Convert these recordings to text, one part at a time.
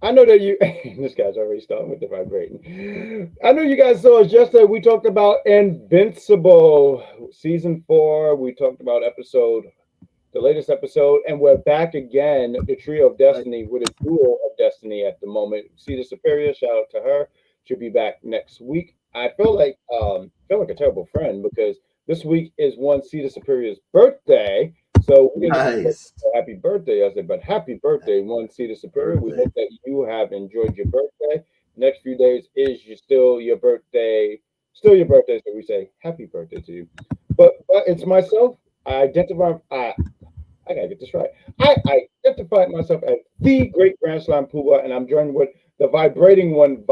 I know that you. This guy's already starting with the vibrating. I know you guys saw us yesterday. We talked about Invincible season 4. We talked about the latest episode, and we're back again. The Trio of Destiny with a duo of Destiny at the moment. See the Superior. Shout out to her. She'll be back next week. I feel like a terrible friend because this week is one Cedar Superior's birthday. So we didn't get to say Nice. happy birthday yesterday, but happy birthday, one Cedar Superior. We Birthday. hope that you have enjoyed your birthday. Next few days is still your birthday, so we say happy birthday to you. But it's myself. I gotta get this right. I identified myself as the great Grand Slam Pooba, and I'm joined with the vibrating one.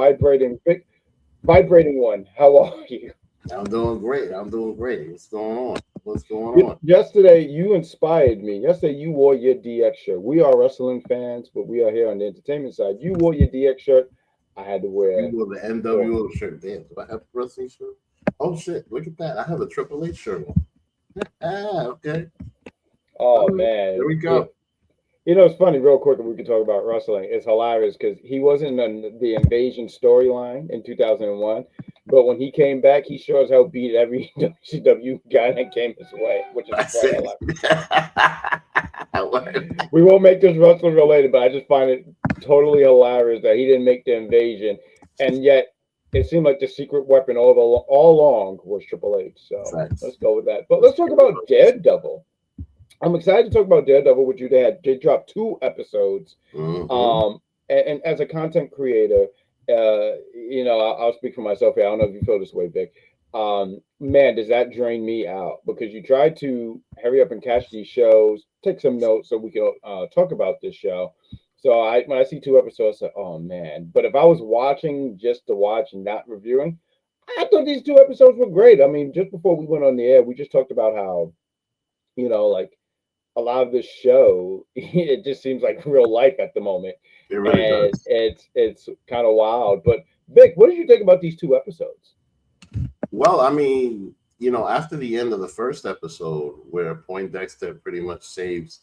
How are you? I'm doing great. I'm doing great. What's going on? What's going on? Yesterday, you inspired me. Yesterday, you wore your DX shirt. We are wrestling fans, but we are here on the entertainment side. You wore your DX shirt. I had to You wear. wore the NWO shirt. Damn, do I have a wrestling shirt? Oh shit! Look at that. I have a Triple H shirt on. Ah, okay. Oh All right. man, There we yeah. go. You know, it's funny, real quick, if we could talk about wrestling. It's hilarious because he wasn't in the Invasion storyline in 2001, but when he came back, he sure as hell beat every WCW guy that came his way, which is I quite said. What? we won't make this wrestling related, but I just find it totally hilarious that he didn't make the invasion, and yet it seemed like the secret weapon all along was Triple H. So Facts. let's go with that. But let's talk about Daredevil. I'm excited to talk about Daredevil with you. They dropped 2 episodes. Mm-hmm. And as a content creator, I'll speak for myself here. I don't know if you feel this way, Vic. Man, does that drain me out because you try to hurry up and catch these shows, take some notes so we can talk about this show. So when I see 2 episodes, I say, oh man. But if I was watching just to watch and not reviewing, I thought these 2 episodes were great. I mean, just before we went on the air, we just talked about how, like a lot of this show, it just seems like real life at the moment, It really and does. it's kind of wild. But Vic, what did you think about these 2 episodes? Well, I mean, after the end of the first episode, where Poindexter pretty much saves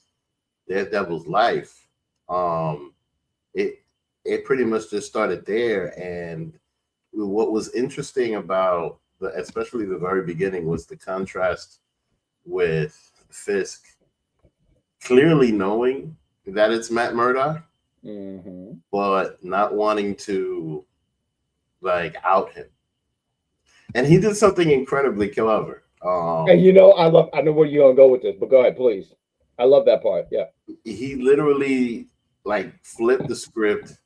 Daredevil's life, um, it it pretty much just started there. And what was interesting about especially the very beginning, was the contrast with Fisk clearly knowing that it's Matt Murdock, Hmm. but not wanting to like out him. And he did something incredibly clever. And I know where you're gonna go with this, but go ahead, please. I love that part. Yeah. He literally like flipped the script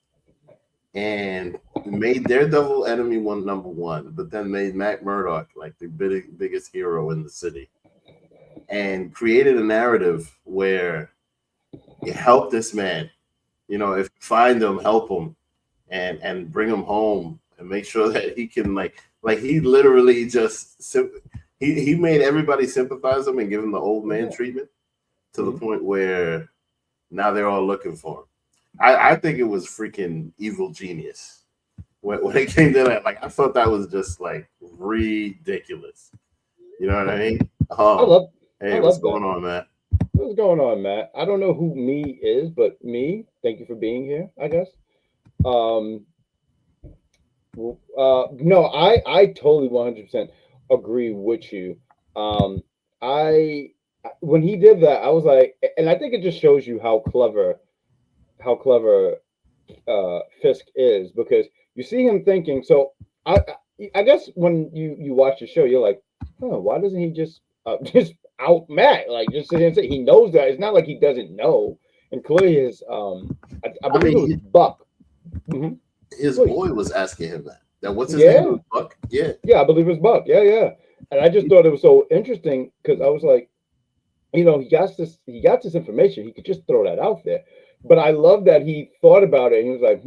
and made Daredevil enemy one number one, but then made Matt Murdock like the biggest hero in the city, and created a narrative where you help this man. If you find him, help him, and bring him home, and make sure that he can he literally just he made everybody sympathize him and give him the old man Yeah. treatment to the Hmm. point where now they're all looking for him. I think it was freaking evil genius when it came to that. Like I thought that was just like ridiculous. You know what I mean? I Oh, love I hey, what's love that. going on, Matt? What's going on, Matt? I don't know who me is, but me. Thank you for being here. I guess. Um. No, I totally 100% agree with you. Um. I when he did that, I was like, and I think it just shows you how clever Fisk is because you see him thinking. So I guess when you watch the show, you're like, oh, why doesn't he just just out Matt like just sit here and say he knows that it's not like he doesn't know. And clearly his I I believe it was mean, Buck. Hmm. his Please, boy was asking him that. That what's his name? It yeah, was Buck. Yeah. yeah, I believe it was Buck. Yeah, yeah. And I just thought it was so interesting because I was like, he got this information. He could just throw that out there. But I love that he thought about it and he was like,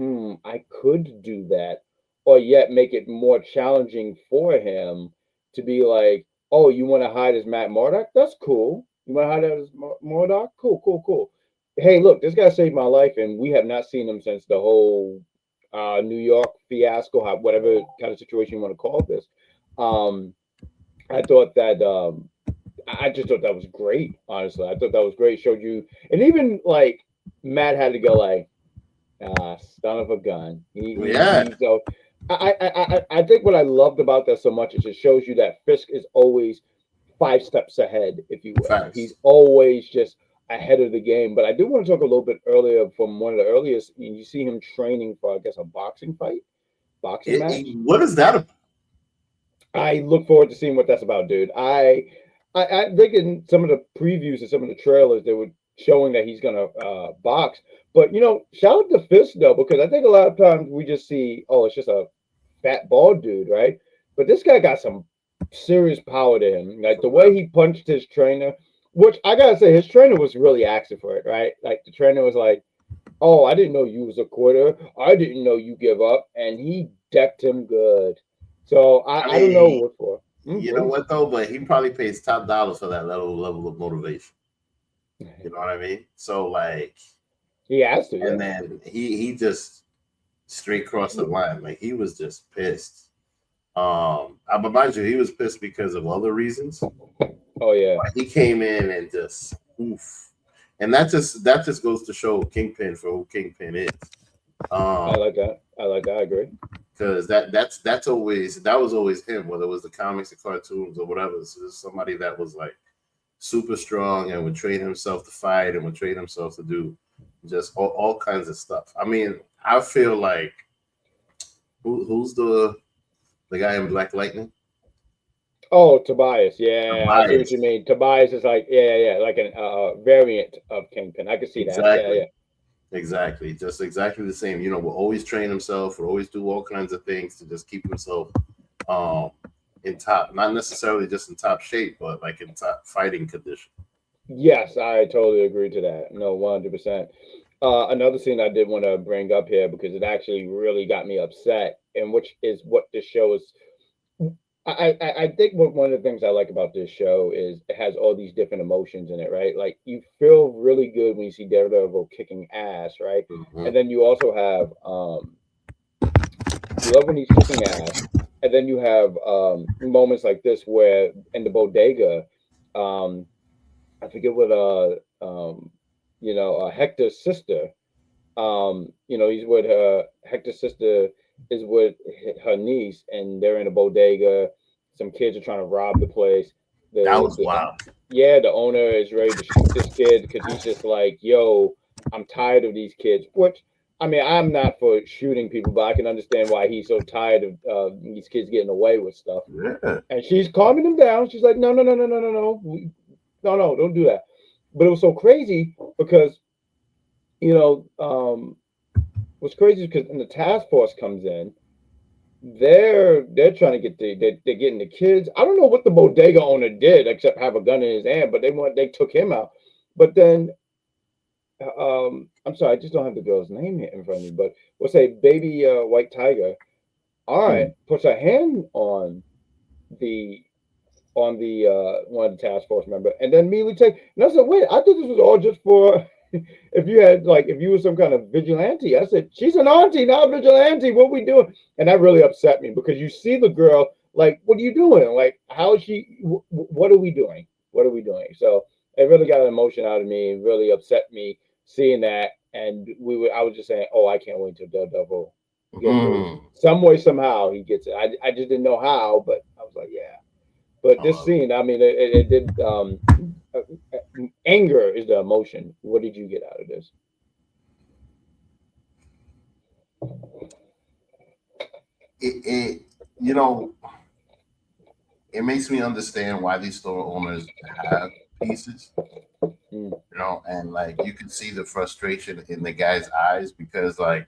I could do that, or yet make it more challenging for him to be like, oh, you want to hide as Matt Murdock? That's cool. You want to hide as Murdock? Cool, cool, cool. Hey, look, this guy saved my life, and we have not seen him since the whole New York fiasco, whatever kind of situation you want to call this. Um, I thought that I just thought that was great. Honestly, I thought that was great. Showed you, and even like Matt had to go like, son of a gun. Yeah, He's so. I think what I loved about that so much is it shows you that Fisk is always 5 steps ahead, if you will. He's facts. always just ahead of the game. But I do want to talk a little bit earlier from one of the earliest. You see him training for, I guess, a boxing match. What is that about? I look forward to seeing what that's about, dude. I think in some of the previews and some of the trailers they were showing that he's gonna box. But shout out to Fisk though, because I think a lot of times we just see, oh, it's just a fat bald dude, right? But this guy got some serious power to him. Like the way he punched his trainer, which I gotta say, his trainer was really asking for it, right? Like the trainer was like, "Oh, I didn't know you was a quitter. I didn't know you give up," and he decked him good. So I I don't know mean, what for. you know Please. what though? But he probably pays top dollars for that level of motivation. You know what I mean? So like, He has to, and yeah. then he just straight crossed the line. Like he was just pissed. But mind you, he was pissed because of other reasons. Oh yeah, Like, he came in and just oof, and that just goes to show Kingpin for who Kingpin is. I Um, like that. I like that. I agree. because that was always him, whether it was the comics, the cartoons, or whatever. So there's somebody that was like super strong and would train himself to fight and would train himself to do just all kinds of stuff. I mean, I feel like who's the guy in Black Lightning? Oh, Tobias. Yeah, I see what you Tobias. mean. Tobias is like, yeah, yeah, like an variant of Kingpin. I can see that. Yeah, Exactly. yeah. Exactly. Just exactly the same. Will always train himself, will always do all kinds of things to just keep himself um in top, not necessarily just in top shape, but like in top fighting condition. Yes, I totally agree to that. No, 100%. Another scene I did want to bring up here because it actually really got me upset, and which is what this show is. I think one of the things I like about this show is it has all these different emotions in it, right? Like you feel really good when you see Daredevil kicking ass, right? Hmm. And then you also have you love when he's kicking ass, and then you have moments like this where in the bodega, um, I forget what Hector's sister, he's with her. Hector's sister is with her niece, and they're in a bodega. Some kids are trying to rob the place. That The was the wild. Yeah, the owner is ready to shoot this kid because he's just like, "Yo, I'm tired of these kids." Which I mean, I'm not for shooting people, but I can understand why he's so tired of these kids getting away with stuff. Yeah. And she's calming him down. She's like, "No, no, no, no, no, no, no, no, no, don't do that." But it was so crazy because you know, what's crazy is because when the task force comes in, they're trying to get they're getting the kids. I don't know what the bodega owner did except have a gun in his hand, but they took him out. But then I'm sorry, I just don't have the girl's name here in front of me. But we'll say baby white tiger. All right, Hmm. puts her hand the the one of the task force member, and then immediately take. And I said, wait, I thought this was all just for if you were some kind of vigilante. I said, she's an auntie, not a vigilante. What we doing? And that really upset me because you see the girl like, what are you doing? Like, how is she? What are we doing? What are we doing? So it really got an emotion out of me. It really upset me seeing that. And I was just saying, oh, I can't wait till Daredevil gets his. Hmm. Some way, somehow, he gets it. I just didn't know how, but I was like, yeah. But I this love scene, I mean, it did. Uh, Anger is the emotion. What did you get out of this? it. You know, it makes me understand why these store owners have pieces. Mm. And like you can see the frustration in the guy's eyes because like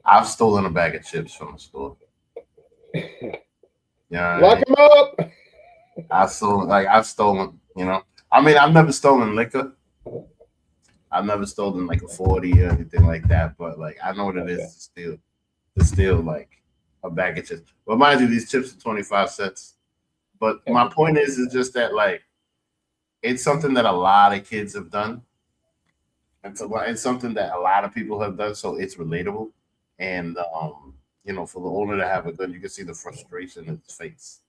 I've stolen a bag of chips from the store. You know what I Lock mean? him up. I've stolen. I mean, I've never stolen liquor. I've never stolen like a 40 or anything like that. But like, I know what it is Okay. to steal like a bag of chips. But mind you, these chips are 25 cents. But my point is just that like it's something that a lot of kids have done, It's something that a lot of people have done, so it's relatable. And for the owner to have a gun, you can see the frustration in his face.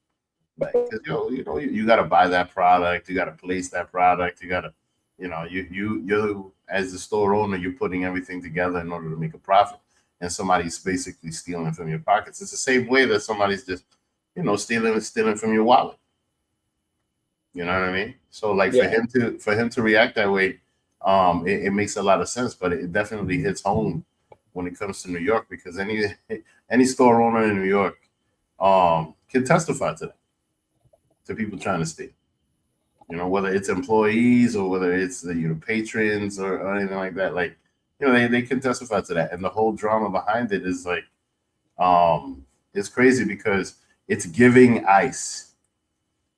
Like, because you got to buy that product, you got to place that product, you got to, you as the store owner, you're putting everything together in order to make a profit, and somebody's basically stealing from your pockets. It's the same way that somebody's just, stealing from your wallet. You know what I mean? So like Yeah. for him to react that way, it makes a lot of sense, but it definitely hits home when it comes to New York, because any store owner in New York can testify to that, to people trying to steal. Whether it's employees or whether it's the patrons or anything like that. Like, they can testify to that. And the whole drama behind it is like, it's crazy because it's giving ice.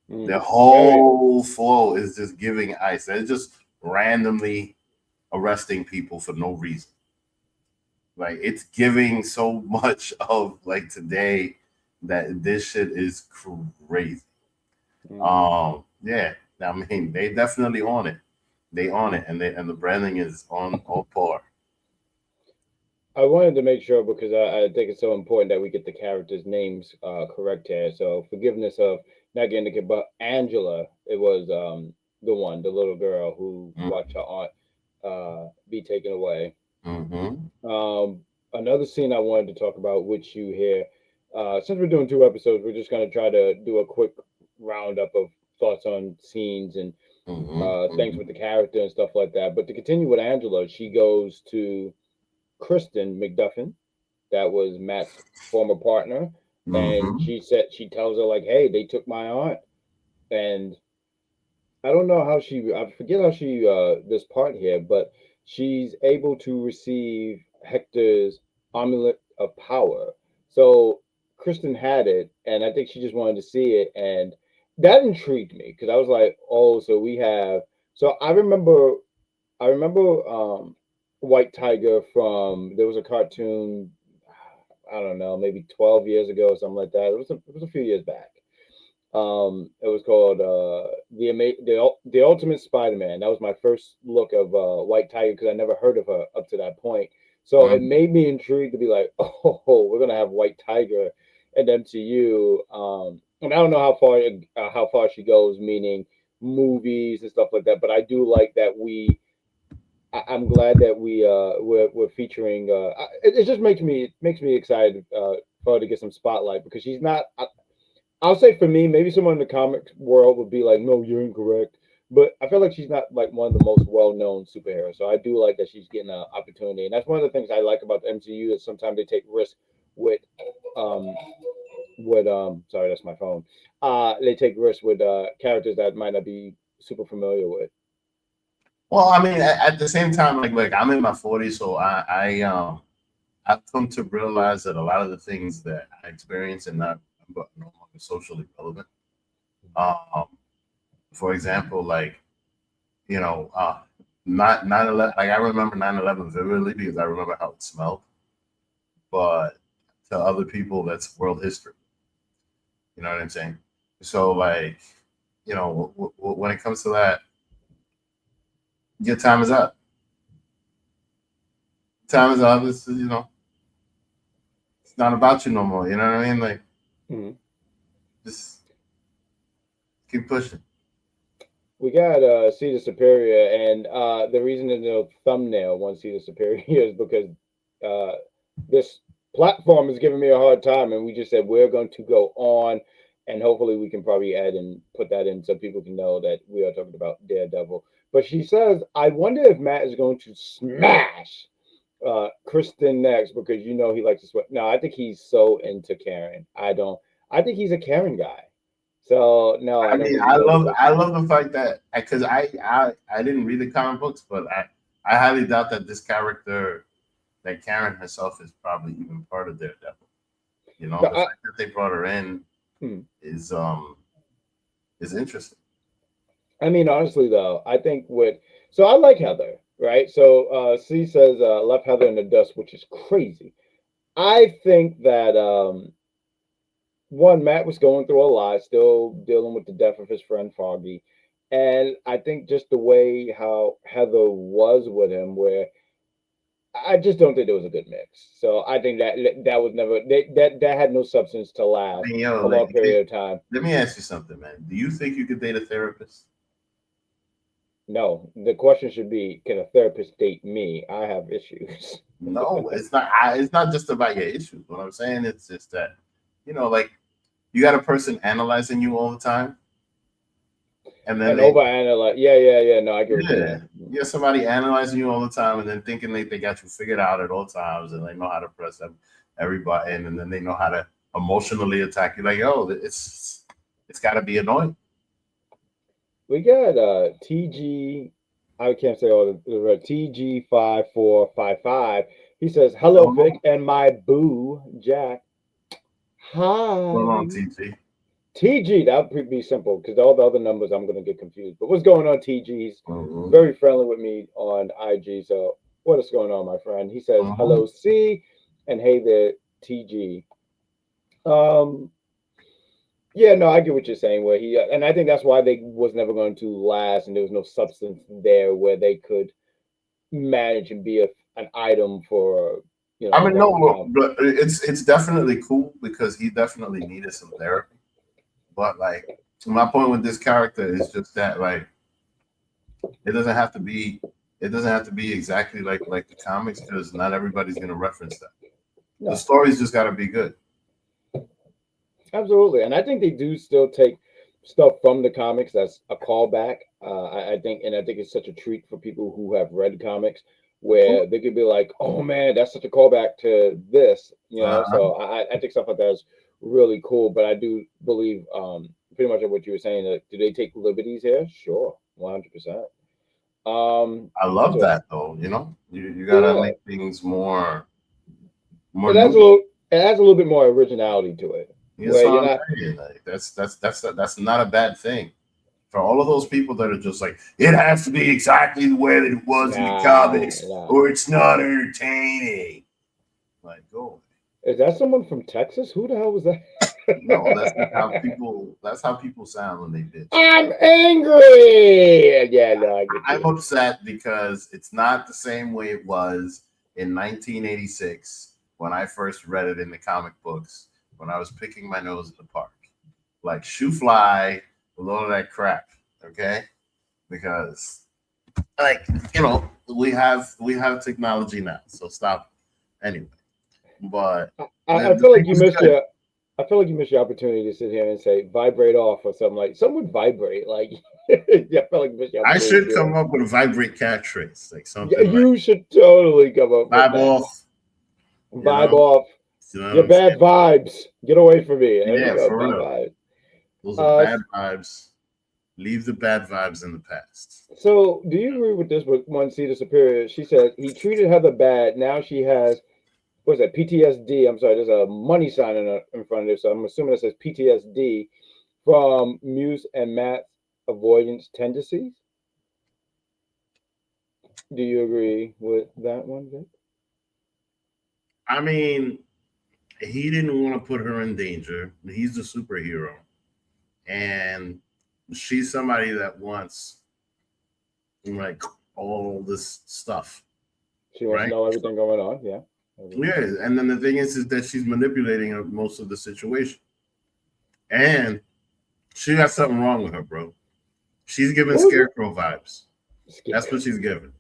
The whole flow is just giving ice. They're just randomly arresting people for no reason. Like, it's giving so much of like today that this shit is crazy. Yeah. I mean, they definitely own it. They own it, and the branding is on par. I wanted to make sure because I think it's so important that we get the characters' names correct here. So forgiveness of not getting the kid, but Angela, it was the little girl who watched her aunt be taken away. Mm-hmm. Another scene I wanted to talk about with you here. Since we're doing two episodes, we're just gonna try to do a quick roundup of thoughts on scenes and things with the character and stuff like that. But to continue with Angela, she goes to Kristen McDuffin, that was Matt's former partner, and Mm-hmm. she tells her like, "Hey, they took my aunt," and I don't know how I forget how she this part here, but she's able to receive Hector's amulet of power. So Kristen had it, and I think she just wanted to see it, and that intrigued me because I was like, "Oh, so we have." So I remember White Tiger from there was a cartoon. I don't know, maybe 12 years ago or something like that. It was a few years back. It was called the Ultimate Spider-Man. That was my first look of White Tiger because I never heard of her up to that point. So it made me intrigued to be like, oh, we're gonna have White Tiger at MCU. And I don't know how far she goes, meaning movies and stuff like that. But I do like that I'm glad that we're featuring. It just makes me excited for her to get some spotlight because she's not. I'll say for me, maybe someone in the comic world would be like, "No, you're incorrect." But I feel like she's not like one of the most well-known superheroes. So I do like that she's getting an opportunity, and that's one of the things I like about the MCU is sometimes they take risks with um Sorry, that's my phone. They take risks with characters that might not be super familiar with. Well, I mean, at the same time, like I'm in my 40s, so I've come to realize that a lot of the things that I experience and not but no longer socially relevant. Um, for example, like not 9/11. Like I remember 9/11 vividly because I remember how it smelled. But to other people, that's world history. You know what I'm saying? So like, when it comes to that, your time is up. Time is up. It's not about you no more. You know what I mean? Like, Mhm. just keep pushing. We got Cedar Superior, and the reason there's no thumbnail on Cedar Superior is because uh, this platform is giving me a hard time, and we just said we're going to go on, and hopefully we can probably add and put that in so people can know that we are talking about Daredevil. But she says, "I wonder if Matt is going to smash Kristen next because he likes to sweat." No, I think he's so into Karen. I don't. I think he's a Karen guy. So no, I I don't mean, think he's going to go I for love the fact that because I didn't read the comic books, but I highly doubt that this character, that Karen herself, is probably even part of Daredevil. it. The fact that they brought her in Hmm. is interesting. I mean, honestly, though, I think so I like Heather, right? So C says left Heather in the dust, which is crazy. I think that one Matt was going through a lot, still dealing with the death of his friend Foggy, And I think just the way how Heather was with him, where I just don't think there was a good mix. So I think that was never that had no substance to I last mean, yo, a long period of time. let me ask you something, man. Do you think you could date a therapist? No, the question should be, can a therapist date me? I have issues. No, it's not. It's not just about your issues. What I'm saying is just that, like you got a person analyzing you all the time, and then And they, overanalyze. Yeah. No, I get what you're yeah, saying. you got somebody analyzing you all the time, and then thinking they got you figured out at all times, and they know how to press every button, and then they know how to emotionally attack you. Like, yo, it's got to be annoying. We got TG. I can't say all the right. TG5455. He says, "Hello, Hold Vic, and my boo, Jack. on, Hi." TT. TG, that would be simple because all the other numbers I'm going to get confused. But what's going on, TG's Mhm, very friendly with me on IG. So what is going on, my friend? He says, mhm. "Hello, C," and "Hey there, TG." Um, yeah, no, I get what you're saying. Where he and I think that's why they was never going to last, and there was no substance there where they could manage and be an item for I a mean, no, long look, time. but it's definitely cool because he definitely needed some therapy. But like, my point with this character is just that like it doesn't have to be it doesn't have to be exactly like the comics because not everybody's gonna reference that. The No, story's just gotta be good. absolutely, and I think they do still take stuff from the comics that's a callback. I think, and I think it's such a treat for people who have read comics, where they could be like, "Oh man, that's such a callback to this," Uh-huh. So I think stuff like that is really cool. But I do believe, pretty much of what you were saying. That do they take liberties here? Sure, 100%. I love So that though. You gotta yeah, make things more it adds a new. little, it adds a little bit more originality to it, That's where what you're I'm not. saying. Like that's not a bad thing. For all of those people that are just like, it has to be exactly the way that it was in the Nah, comics, nah. or it's not entertaining. Like, go. Is that someone from Texas? Who the hell was that? No, that's just how people. That's how people sound when they bitch. I'm angry. Yeah, no, I get I'm you. upset because it's not the same way it was in 1986 when I first read it in the comic books when I was picking my nose in the park. Like, shoe fly with all of that crap. Okay, because like we have technology now, so stop. Anyway, but I the feel thing like you was missed good. your. I feel like you missed your opportunity to sit here and say vibrate off or something like some would vibrate. Like yeah, I feel like you missed your I opportunity to should be come like, up with a vibrate catchphrase, like yeah, something like you should totally come up with vibe that. off, you Vibe know? off. You know what Your I'm saying? bad vibes. Get away from me. There you Yeah, go. for Bad real. vibes. Those are Uh, bad vibes. Leave the bad vibes in the past. so do you agree with this with one Cedar Superior? She said he treated Heather bad. Now she has what's that? PTSD. I'm sorry, there's a money sign in front of it, so I'm assuming it says PTSD from Muse and Matt's avoidance tendencies. Do you agree with that one, Vic? I mean, he didn't want to put her in danger. He's the superhero. And she's somebody that wants like all this stuff, She wants to right? know everything going on. Yeah. Yeah, and then the thing is that she's manipulating most of the situation, and she got something wrong with her, bro. She's giving What was it? scarecrow vibes. That's Scary. what she's giving.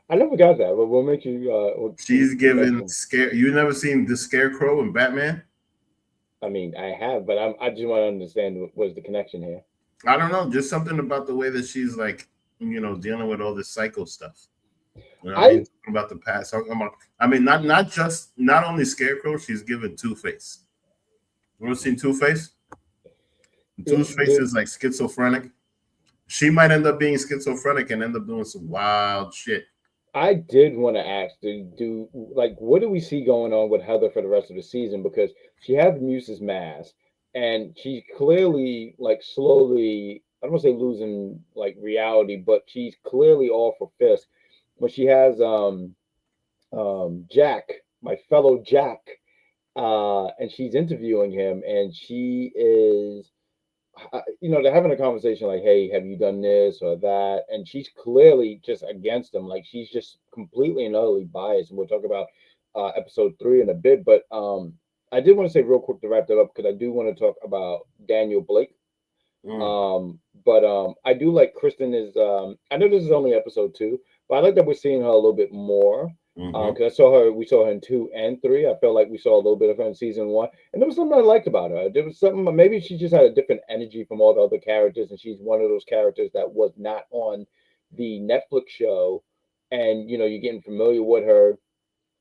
I never got that, but what makes you She's what makes giving them? scare. You never seen the scarecrow in Batman? I mean, I have, but I just want to understand what's the connection here. I don't know, just something about the way that she's like, dealing with all this psycho stuff. You know what I mean? I Talking about the past. Talking about, I mean, not only Scarecrow, she's given Two Face. You ever seen Two Face? Two Face the is like schizophrenic. She might end up being schizophrenic and end up doing some wild shit. I did want to ask, do like what do we see going on with Heather for the rest of the season? Because she has Muse's mask, and she's clearly like slowly. I don't want to say losing like reality, but she's clearly all for Fisk. When she has Jack, my fellow Jack, and she's interviewing him, and she is they're having a conversation like, "Hey, have you done this or that?" And she's clearly just against him. Like she's just completely and utterly biased. And we'll talk about episode 3 in a bit. But I did want to say real quick to wrap that up because I do want to talk about Daniel Blake. Mm, But I do like Kristen is. I know this is only episode 2, but I like that we're seeing her a little bit more. hmm Because I saw her, we saw her in 2 and 3. I felt like we saw a little bit of her in season 1, and there was something I liked about her. There was something, maybe she just had a different energy from all the other characters, and she's one of those characters that was not on the Netflix show, and you're getting familiar with her,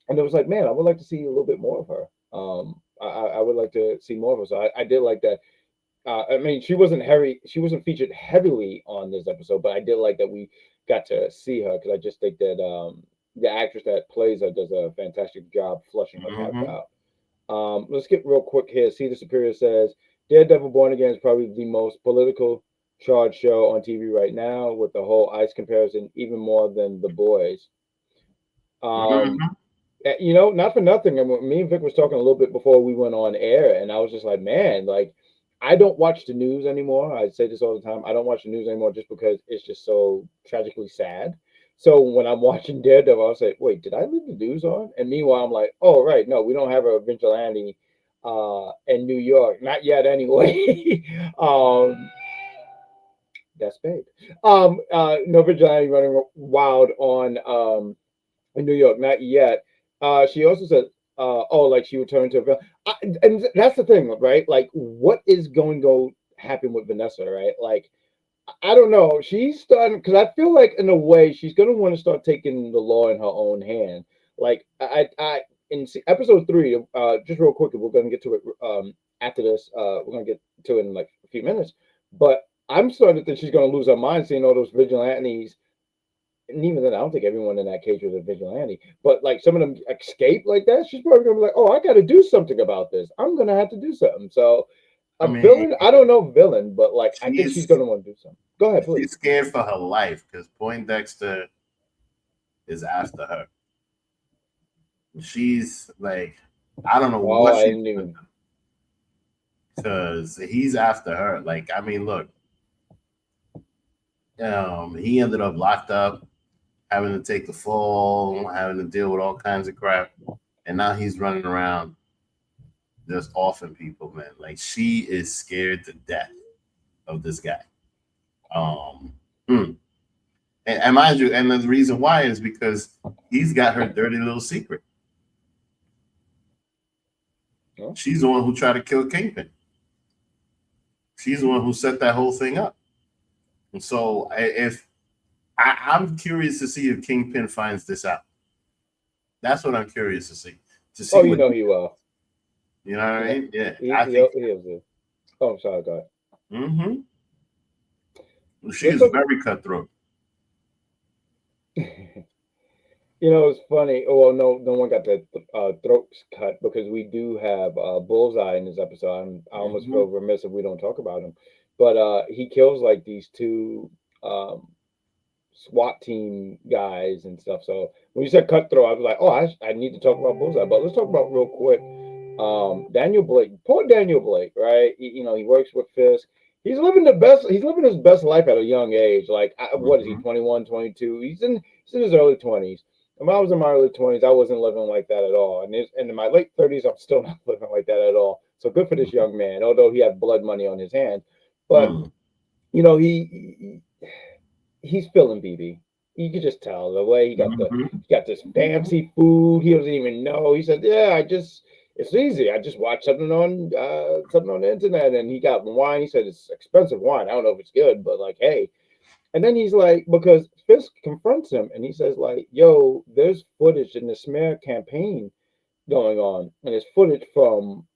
and it was like, man, I would like to see a little bit more of her. I would like to see more of her. So I did like that. I mean, she wasn't featured heavily on this episode, but I did like that we got to see her because I just think that the actress that plays her does a fantastic job flushing her character hmm out. Let's get real quick here. See, the Superior says Daredevil Born Again is probably the most political charged show on TV right now, with the whole ICE comparison even more than The Boys. Um, hmm not for nothing. I mean, me and Vic was talking a little bit before we went on air, and I was just like, man, like, I don't watch the news anymore. I say this all the time. I don't watch the news anymore just because it's just so tragically sad. So when I'm watching Daredevil, I'll say, wait, did I leave the news on? And meanwhile, I'm like, oh, right, no, we don't have a vigilante in New York. Not yet, anyway. That's babe. No vigilante running wild on in New York, not yet. She also said, "Oh, like she returned to a and that's the thing, right? Like, what is going to go happen with Vanessa, right? Like, I don't know. She's starting because I feel like, in a way, she's going to want to start taking the law in her own hand. Like, in episode 3, just real quick, we're going to get to it after this. We're going to get to it in like a few minutes, but I'm starting to think she's going to lose her mind seeing all those vigilantes, and even then, I don't think everyone in that cage was a vigilante. But like some of them escape like that, she's probably gonna be like, "Oh, I got to do something about this. I'm gonna have to do something." So, I a mean, villain, I don't know villain, but like I think she's she's gonna want to do something. Go ahead, please. she's scared for her life because Poindexter is after her. She's like, I don't know Oh, what I she's didn't doing even. because he's after her. Like, I mean, look, he ended up locked up, having to take the fall, having to deal with all kinds of crap, and now he's running around just offing people, man. Like, she is scared to death of this guy. Um, hmm. And mind you, and the reason why is because he's got her dirty little secret. Huh? She's the one who tried to kill Kingpin. She's the one who set that whole thing up. And so, if I'm curious to see if Kingpin finds this out. That's what I'm curious to see. To Oh, see what he will. you know what I Yeah, mean? Yeah, I think. he'll do. Oh, I'm sorry, God. Hmm She Let's is talk. very cutthroat. It's funny. Oh, well, no one got their throats cut because we do have Bullseye in this episode. I almost Hmm feel remiss if we don't talk about him, but he kills like these two um, SWAT team guys and stuff. So when you said cutthroat, I was like, oh, I need to talk about Bullseye. But let's talk about real quick. Daniel Blake, poor Daniel Blake, right? He works with Fisk. He's living the best. He's living his best life at a young age. Like, what is he? hmm 21, 22. He's in his early 20s. And when I was in my early 20s, I wasn't living like that at all. And in my late 30s, I'm still not living like that at all. So good for this young man, although he had blood money on his hands. But mm you know, he's feeling BB. You could just tell the way hmm he got this fancy food. He doesn't even know. He said, "Yeah, it's easy. I just watched something on the internet, and he got wine. He said it's expensive wine. I don't know if it's good, but like, hey." And then he's like, because Fisk confronts him, and he says, like, "Yo, there's footage in the smear campaign going on, and it's footage from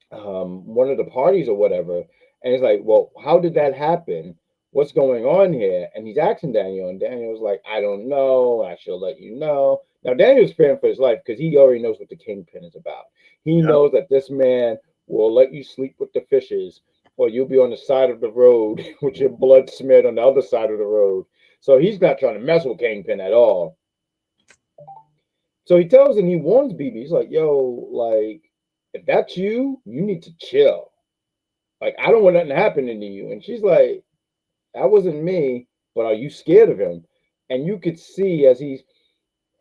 one of the parties or whatever." And he's like, well, how did that happen? What's going on here? And he's asking Daniel, and Daniel's like, I don't know. I should let you know. Now, Daniel's fearing for his life because he already knows what the kingpin is about. He Yep. knows that this man will let you sleep with the fishes, or you'll be on the side of the road with your blood smeared on the other side of the road. So he's not trying to mess with Kingpin at all. So he tells him, he warns BB, he's like, yo, like, if that's you, you need to chill. Like, I don't want nothing happening to you. And she's like, that wasn't me, but are you scared of him? And you could see as he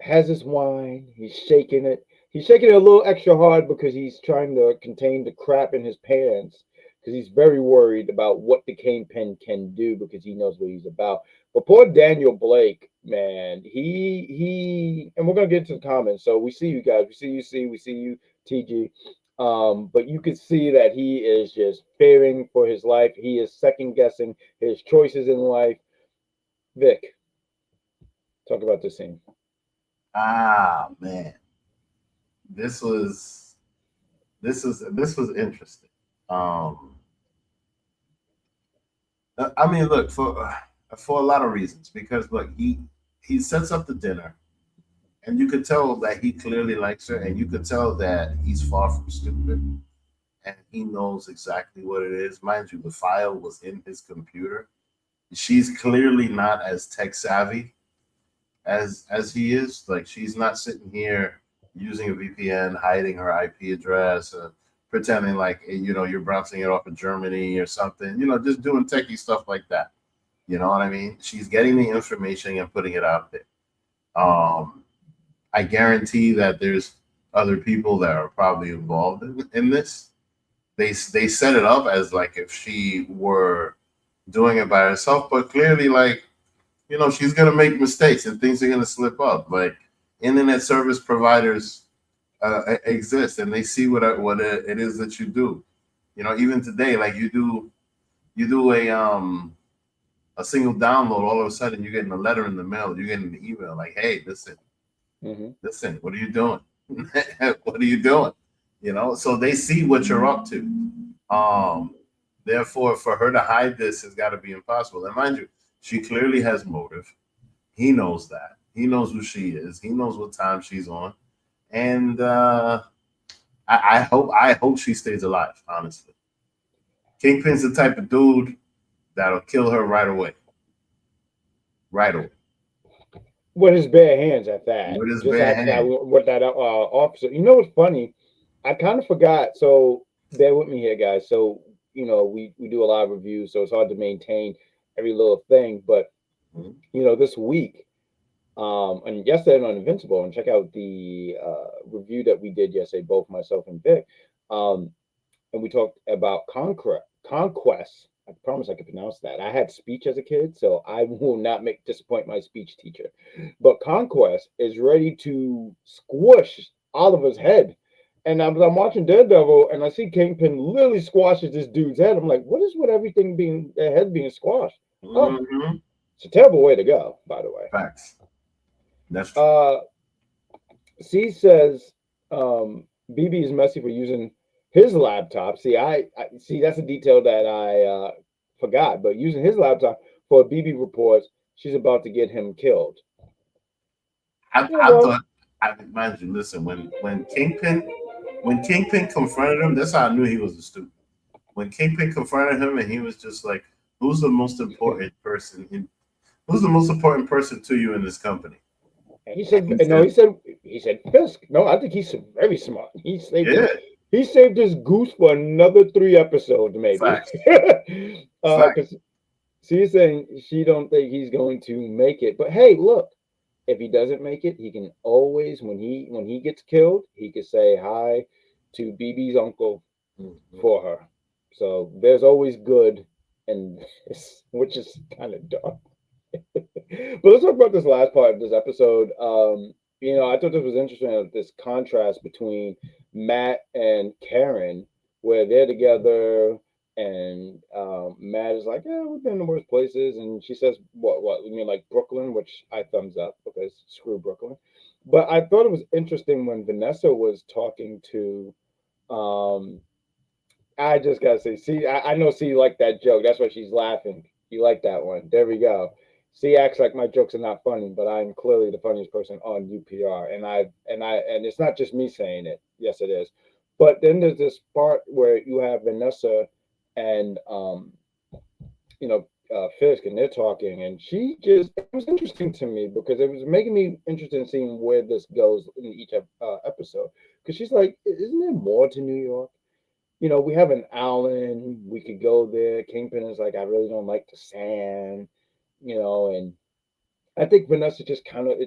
has his wine, he's shaking it. He's shaking it a little extra hard because he's trying to contain the crap in his pants because he's very worried about what the Kingpin can do because he knows what he's about. But poor Daniel Blake, man, and we're gonna get to the comments. So we see you guys, we see you, we see you, TG. But you could see that he is just fearing for his life. He is second guessing his choices in life. Vic, talk about this scene. Ah man, this was this was interesting. Um, I mean, look for a lot of reasons because look, he sets up the dinner, and you could tell that he clearly likes her, and you could tell that he's far from stupid, and he knows exactly what it is. Mind you, the file was in his computer. She's clearly not as tech savvy as he is. Like she's not sitting here using a VPN, hiding her IP address, pretending like you're bouncing it off of Germany or something. Just doing techie stuff like that. You know what I mean? She's getting the information and putting it out there. Um, I guarantee that there's other people that are probably involved in this. They set it up as like if she were doing it by herself, but clearly like she's gonna make mistakes and things are gonna slip up. Like internet service providers exist, and they see what it is that you do. Even today, like you do a single download, all of a sudden you're getting a letter in the mail, you're getting an email like, "Hey, listen, Mm-hmm. listen, what are you doing? What are you doing?" So they see what you're up to. Um, Therefore, for her to hide this has got to be impossible. And mind you, she clearly has motive. He knows that. He knows who she is. He knows what time she's on, and I hope she stays alive. Honestly, Kingpin's the type of dude that'll kill her right away. Right away With his bare hands at that. with his Just bare asking that hand. what that officer. You know what's funny? I kind of forgot. So bear with me here, guys. So we do a lot of reviews, so it's hard to maintain every little thing. But Mhm. this week, and yesterday on Invincible, and check out the review that we did yesterday, both myself and Vic. Um, and we talked about conquest. I promise I can pronounce that. I had speech as a kid, so I will not make disappoint my speech teacher. But conquest is ready to squish Oliver's head. And I'm watching Daredevil, and I see Kingpin literally squashes this dude's head. I'm like, what is with everything being their head being squashed? Oh, Mhm. it's a terrible way to go, by the way. Facts. That's true. Uh, C says BB is messy for using his laptop. See, I see that's a detail that I forgot. But using his laptop for BB reports, she's about to get him killed. Yeah, I well, thought. Mind you, listen. When Kingpin confronted him, that's how I knew he was a stupid. When Kingpin confronted him, and he was just like, "Who's the most important person in? Who's the most important person to you in this company?" he And said he no. said, He said Fisk. No, I think he's very smart. "Yeah, He saved his goose for another 3 episodes, maybe. facts, facts." Because she's saying she don't think he's going to make it. But hey, look, if he doesn't make it, he can always when he gets killed, he can say hi to BB's uncle Mhm. for her. So there's always good in this, which is kind of dark. But let's talk about this last part of this episode. I thought this was interesting, this contrast between Matt and Karen, where they're together, and Matt is like, "Yeah, we've been in the worst places," and she says, "What? You mean like Brooklyn?" Which I thumbs up because screw Brooklyn. But I thought it was interesting when Vanessa was talking to. Um, I just gotta say, see, I know C like that joke. That's why she's laughing. You like that one? There we go. C acts like my jokes are not funny, but I'm clearly the funniest person on UPR, and it's not just me saying it. Yes, it is. But then there's this part where you have Vanessa and Fisk, and they're talking, and she just it was interesting to me because it was making me interested in seeing where this goes in each episode. Because she's like, "Isn't there more to New York?" we have an island. We could go there. Kingpin is like, I really don't like the sand, and I think Vanessa just kind of,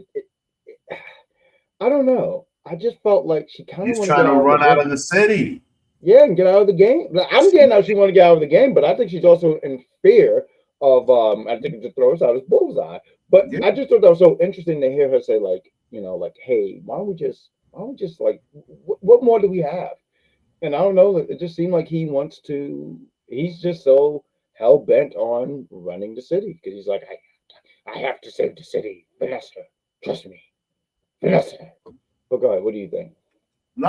I don't know. I just felt like she kind of He's want to trying get to out of the run out game. of the city. Yeah, and get out of the game. Like, I'm getting out. She want to get out of the game, but I think she's also in fear of. I think it just throws out as bullseye. But Yeah. I just thought that was so interesting to hear her say, like, like, hey, why don't we just like, what more do we have? And I don't know. It just seemed like he wants to. He's just so hell bent on running the city because he's like, I have to save the city, Vanessa. Trust me, Vanessa. But go ahead. What do you think? No,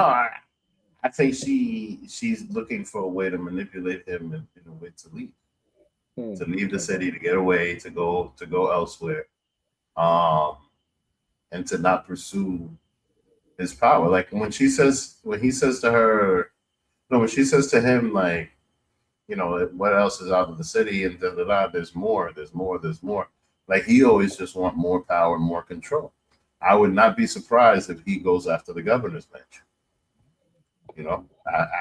I think she's looking for a way to manipulate him in a way to leave the Okay. city, to get away, to go elsewhere, um, and to not pursue his power. Like when he says to her, no, when she says to him, like, what else is out of the city, and da, da, da, there's more, there's more, there's more. Like he always just want more power, more control. I would not be surprised if he goes after the governor's mansion.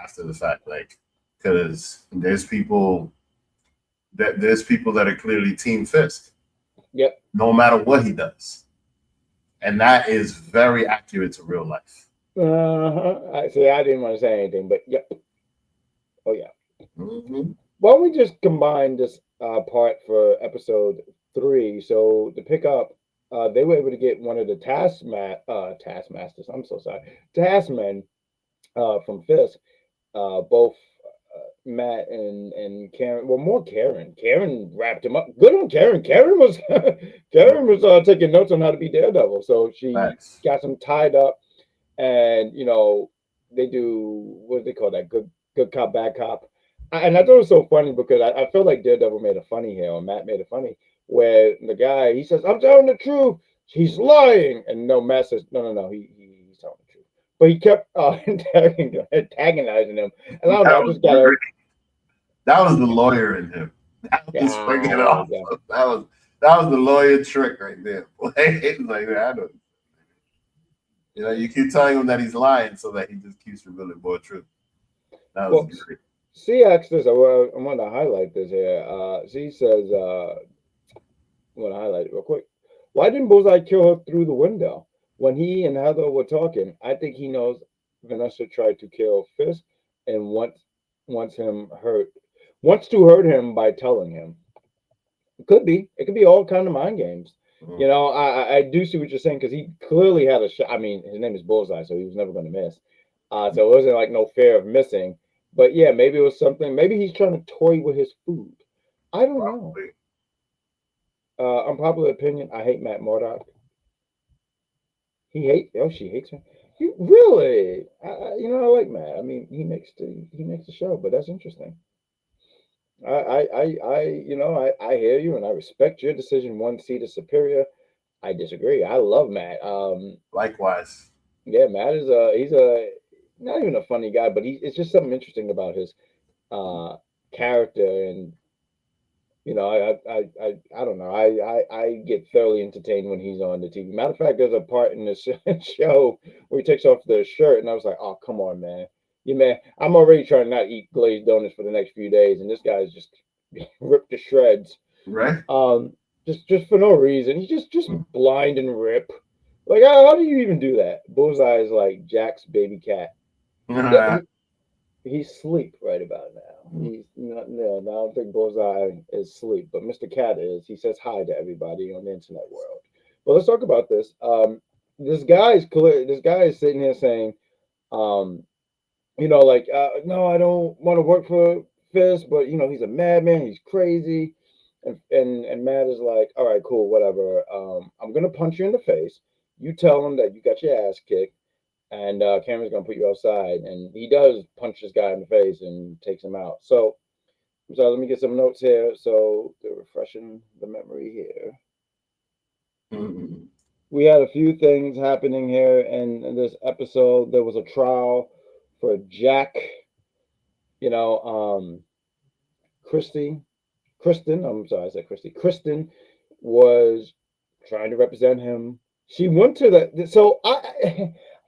After the fact, like, because there's people that are clearly Team Fisk, Yep. no matter what he does, and that is very accurate to real life. I see. I didn't want to say anything, but yep. Oh yeah. Hmm. Why don't we just combine this part for episode 3? So to pick up, they were able to get one of the taskmasters. I'm so sorry, taskmen from Fisk. Both Matt and Karen. Well, more Karen. Karen wrapped him up. Good on Karen. Karen was Karen was taking notes on how to be Daredevil. So she Facts. got him tied up, and they do what do they call that? Good cop, bad cop. And I thought it was so funny because I feel like Daredevil made a funny here, or Matt made a funny where the guy he says, "I'm telling the truth." He's lying, and no, Matt says, "No, no, no. He's telling the truth." But he kept antagonizing him, and I don't know. That I was just gotta, that was the lawyer in him. That was bringing it yeah, off. yeah, That was the lawyer trick right there. It's like, I don't. You keep telling him that he's lying so that he just keeps revealing more truth. That was well, great. C asked this. I want to highlight this here. C says, I want to highlight it real quick. Why didn't Bullseye kill her through the window? When he and Heather were talking, I think he knows Vanessa tried to kill Fisk and wants to hurt him by telling him. It could be. It could be all kind of mind games. Mhm. I do see what you're saying because he clearly had a shot. I mean, his name is Bullseye, so he was never going to miss. So it wasn't like no fear of missing. But yeah, maybe it was something. Maybe he's trying to toy with his food. I don't know. Probably. Unpopular opinion. I hate Matt Murdock. He hates. Oh, she hates him. You really? I like Matt. I mean, he makes the show, but that's interesting. I hear you, and I respect your decision. One seat is superior. I disagree. I love Matt. Likewise. Yeah, Matt is he's a not even a funny guy, but it's just something interesting about his uh character, and I don't know. I get thoroughly entertained when he's on the TV. Matter of fact, there's a part in this show where he takes off the shirt, and I was like, oh, come on, man. You man, I'm already trying to not eat glazed donuts for the next few days, and this guy's just ripped to shreds. Right? Um, just for no reason. He's just blind and rip. Like, how do you even do that? Bullseye is like Jack's baby cat. Yeah, he's asleep right about now. He's not. No, I don't think Bullseye is asleep, but Mr. Cat is. He says hi to everybody on the internet world. But let's talk about this. This guy is clear. This guy is sitting here saying, um, like, no, I don't want to work for Fisk, but he's a madman. He's crazy. And Matt is like, all right, cool, whatever. I'm gonna punch you in the face. You tell him that you got your ass kicked, and Cameron's gonna put you outside. And he does punch this guy in the face and takes him out. So let me get some notes here. So they're refreshing the memory here. Mhm. We had a few things happening here in this episode. There was a trial for Jack. You know, Christy, Kristen. I'm sorry, I said Christy. Kristen was trying to represent him. She went to the. So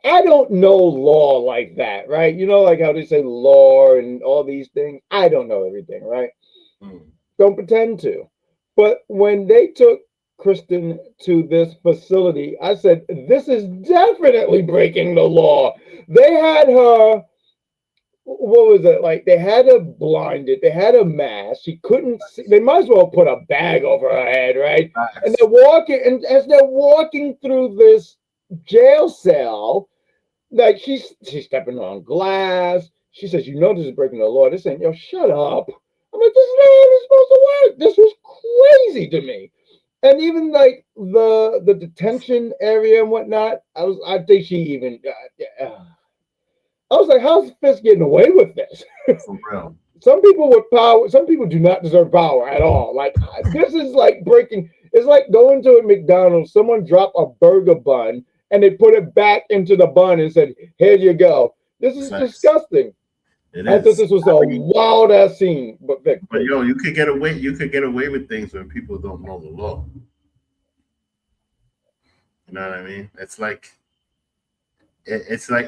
I don't know law like that, right? You know, like how they say law and all these things. I don't know everything, right? Mm. Don't pretend to. But when they took Kristen to this facility, I said, this is definitely breaking the law. They had her, what was it? Like they had her blinded, they had a mask. She couldn't see. They might as well put a bag over her head, right? And Facts. they're walking, and as they're walking through this jail cell, like she's stepping on glass. She says, "You know this is breaking the law." This ain't yo. Shut up. I'm like, this is supposed to work. This was crazy to me. And even like the detention area and whatnot, I think she even. I was like, how's Fisk getting away with this? For real. Some people with power, some people do not deserve power at all. Like this is like breaking. It's like going to a McDonald's. Someone dropped a burger bun and they put it back into the bun and said, "Here you go." This is Facts. disgusting. It I thought is. this was I a mean, wild ass scene. But Vic, but please. yo, you could get away. You could get away with things when people don't know the law. You know what I mean? It's like,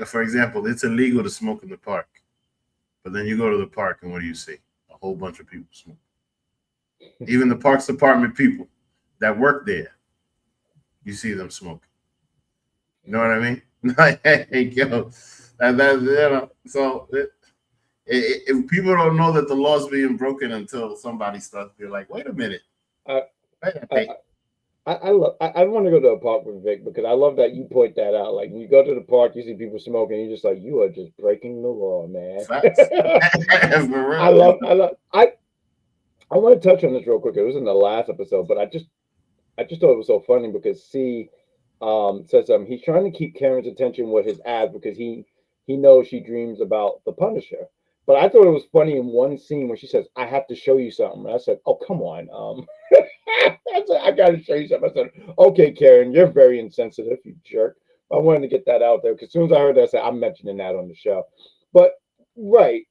for example, it's illegal to smoke in the park, but then you go to the park and what do you see? A whole bunch of people smoke. Even the Parks Department people that work there, you see them smoking. You know what I mean? Like, hey, yo, that you know. So if people don't know that the law's being broken until somebody starts being like, wait a minute, I wait a I minute. I want to go to a park with Vic because I love that you point that out. Like when you go to the park, you see people smoking, you're just like, you are just breaking the law, man. Facts. For I real. love I love I want to touch on this real quick. It was in the last episode, but I just thought it was so funny because C says he's trying to keep Karen's attention with his ads because he knows she dreams about the Punisher. But I thought it was funny in one scene when she says, "I have to show you something." And I said, "Oh, come on." I said, "I got to show you something." I said, "Okay, Karen, you're very insensitive, you jerk." I wanted to get that out there because as soon as I heard that, I said, "I'm mentioning that on the show." But right,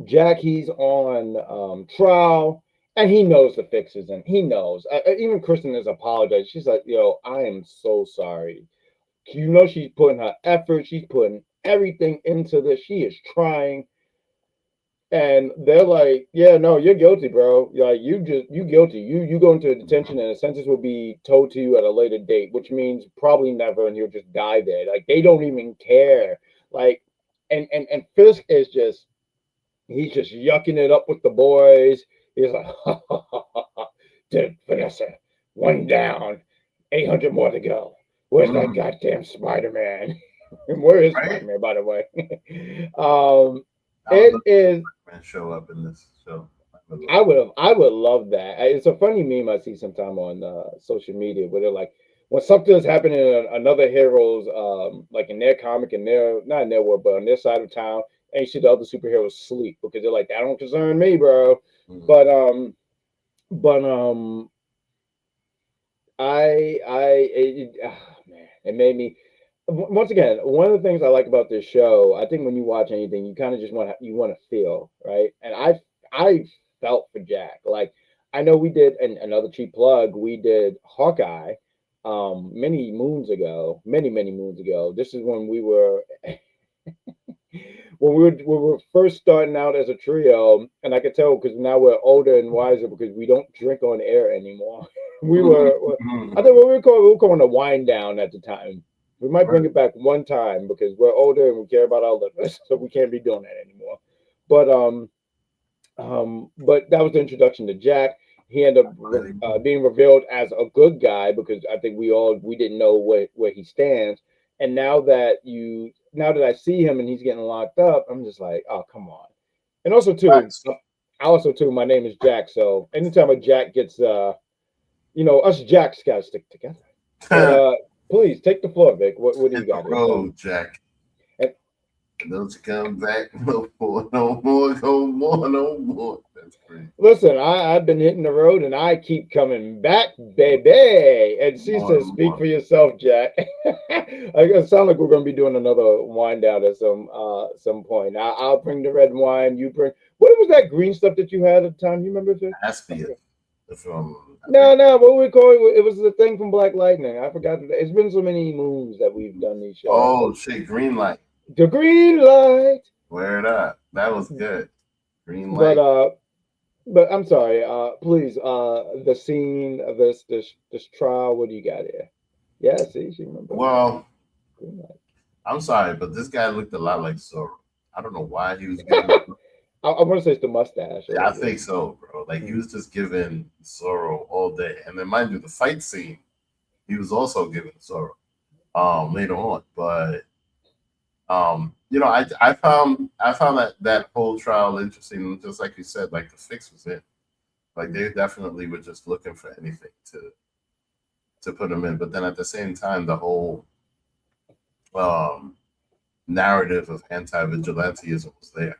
Jack, he's on trial, and he knows the fixes, and he knows. Even Kristen has apologized. She's like, "Yo, I am so sorry." You know, she's putting her effort, she's putting everything into this. She is trying, and they're like, "Yeah, no, you're guilty, bro. Like, you guilty. You go into detention, and a sentence will be told to you at a later date, which means probably never, and you'll just die there." Like, they don't even care. Like, and Fisk is just he's just yucking it up with the boys. He's like, Vanessa, one down, 800 more to go. Where's that Mm, goddamn Spider Man? Where is right? Spider Man, by the way? um, I would it love is. to show up in this show. I would love. I would love that. It's a funny meme I see sometime on social media where they're like, when something is happening in another hero's, like in their comic, in their not in their world, but on their side of town, and you see the other superheroes sleep because they're like, that don't concern me, bro. Mm, But but man, it made me. Once again, one of the things I like about this show, I think when you watch anything, you kind of just want to feel right, and I felt for Jack. Like I know we did another cheap plug. We did Hawkeye, many moons ago, many moons ago. This is when we were when we were first starting out as a trio, and I could tell because now we're older and wiser because we don't drink on air anymore. we mm, were, I think mm. what we were calling a wind down at the time. We might bring Right. it back one time because we're older and we care about our listeners, so we can't be doing that anymore. But that was the introduction to Jack. He ended up being revealed as a good guy because I think we didn't know where he stands. And now that I see him and he's getting locked up, I'm just like, oh come on. And also too, Facts. my name is Jack. So anytime a Jack gets, us Jacks gotta stick together. But Hit please take the floor, Vic. What do you the got here, sir? road, Jack. And Don't you come back no more, no more, no more, no more. That's great. listen, I've been hitting the road and I keep coming back, baby. And she More says, and "Speak more. for yourself, Jack." It sounds like we're going to be doing another wine down at some point. I'll bring the red wine. You bring what was that green stuff that you had at the time? You remember, Vic? I Aspia. forget. from I think. No, what we call it? It was the thing from Black Lightning. I forgot. It's been so many moons that we've done these shows. Oh shit, Green Light. The green light. Where it up? That was good. Green But Light. I'm sorry. Please. The scene of this trial. What do you got here? Yeah. See, she remember. Well, Green light. I'm sorry, but this guy looked a lot like Zorro. I don't know why he was giving. I want to say it's the mustache. I think so, bro. Like he was just giving Zorro all day, and then mind you, the fight scene, he was also giving Zorro later on. But I found that whole trial interesting. Just like you said, like the fix was in. Like they definitely were just looking for anything to put him in. But then at the same time, the whole um narrative of anti-vigilantism was there.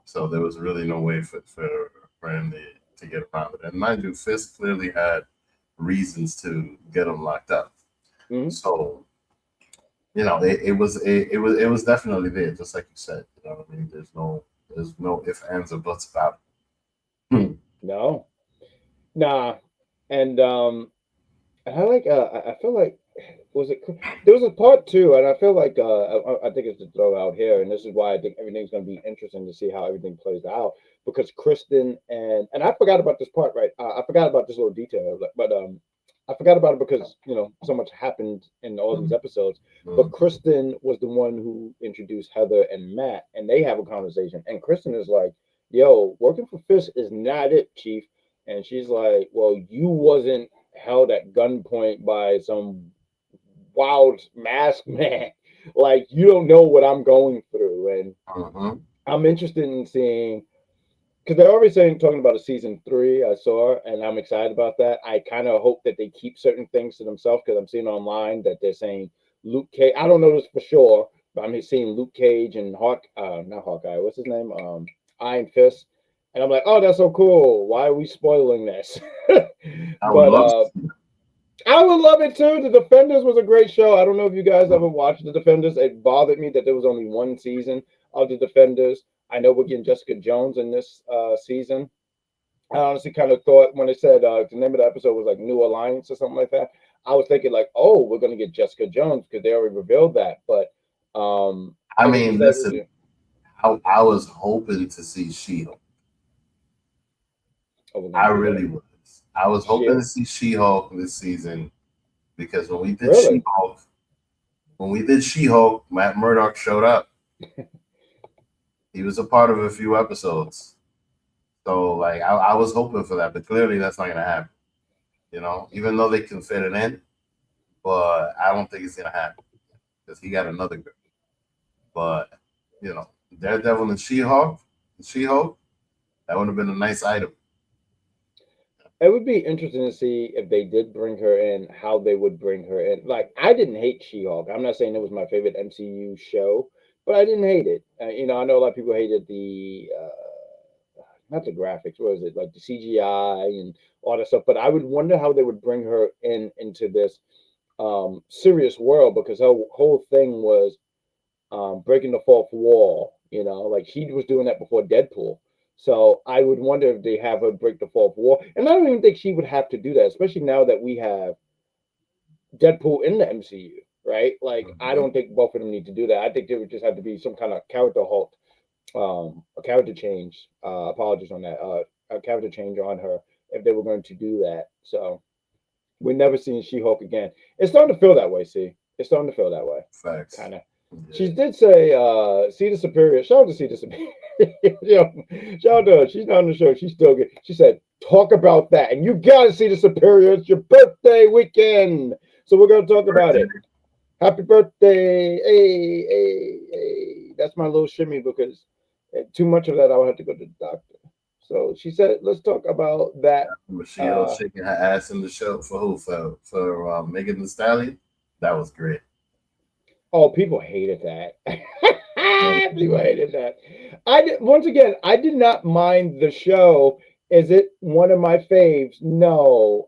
So there was really no way for him to get around it. And mind you, Fisk clearly had reasons to get him locked up. Mhm. So it was definitely there, just like you said. You know what I mean? There's no ifs, ands, or buts about it. No. Nah. And I like. I feel like was it? There was a part two, and I feel like I think it's to throw out here, and this is why I think everything's going to be interesting to see how everything plays out because Kristen and I forgot about this part, right? I forgot about this little detail, but I forgot about it because so much happened in all these episodes. But Mm. Kristen was the one who introduced Heather and Matt, and they have a conversation, and Kristen is like, "Yo, working for Fisk is not it, Chief." And she's like, "Well, you wasn't held at gunpoint by some wild masked man. Like you don't know what I'm going through." And Mhm. I'm interested in seeing because they're already saying talking about a season three. I saw, and I'm excited about that. I kind of hope that they keep certain things to themselves because I'm seeing online that they're saying Luke Cage. I don't know this for sure, but I'm seeing Luke Cage and not Hawkeye. What's his name? Iron Fist. And I'm like, oh, that's so cool. Why are we spoiling this? I would but love to. I would love it too. The Defenders was a great show. I don't know if you guys ever watched The Defenders. It bothered me that there was only one season of The Defenders. I know we're getting Jessica Jones in this season. I honestly kind of thought when it said the name of the episode was like New Alliance or something like that, I was thinking like, oh, we're gonna get Jessica Jones because they already revealed that. But I it was just mean, that listen, I was hoping to see She-Hulk. oh, we're I gonna do that. really was. I was hoping Shit, to see She-Hulk this season because really? When we did She-Hulk, Matt Murdock showed up. He was a part of a few episodes. So like I was hoping for that, but clearly that's not gonna happen. Even though they can fit it in, but I don't think it's gonna happen because he got another girl. But you know, Daredevil and She-Hulk, that would have been a nice item. It would be interesting to see if they did bring her in, how they would bring her in. Like, I didn't hate She-Hulk. I'm not saying it was my favorite MCU show, but I didn't hate it. I know a lot of people hated the not the graphics. What was it like the CGI and all that stuff? But I would wonder how they would bring her in into this serious world because her whole thing was breaking the fourth wall. Like he was doing that before Deadpool. So I would wonder if they have her break the fourth wall. And I don't even think she would have to do that, especially now that we have Deadpool in the MCU, right? Like I Mhm. don't think both of them need to do that. I think there would just have to be some kind of character halt, a character change. Apologies on that. A character change on her if they were going to do that. So we're never seeing She-Hulk again. It's starting to feel that way. See, it's starting to feel that way. Facts. Kind of. Yeah. She did say, "See the Superior." Shout out to See the Superior. Yo, shout out to her. She's not on the show. She's still good. She said, "Talk about that," and you gotta see the Superior. It's your birthday weekend, so we're gonna talk about Birthday. it. Happy birthday! Hey, hey, hey. That's my little shimmy because too much of that, I would have to go to the doctor. So she said, "Let's talk about that." Michelle Uh, shaking her ass in the show for who? For Megan Thee Stallion. That was great. Oh, people hated that. Yeah. People hated that. Once again, I did not mind the show. Is it one of my faves? No.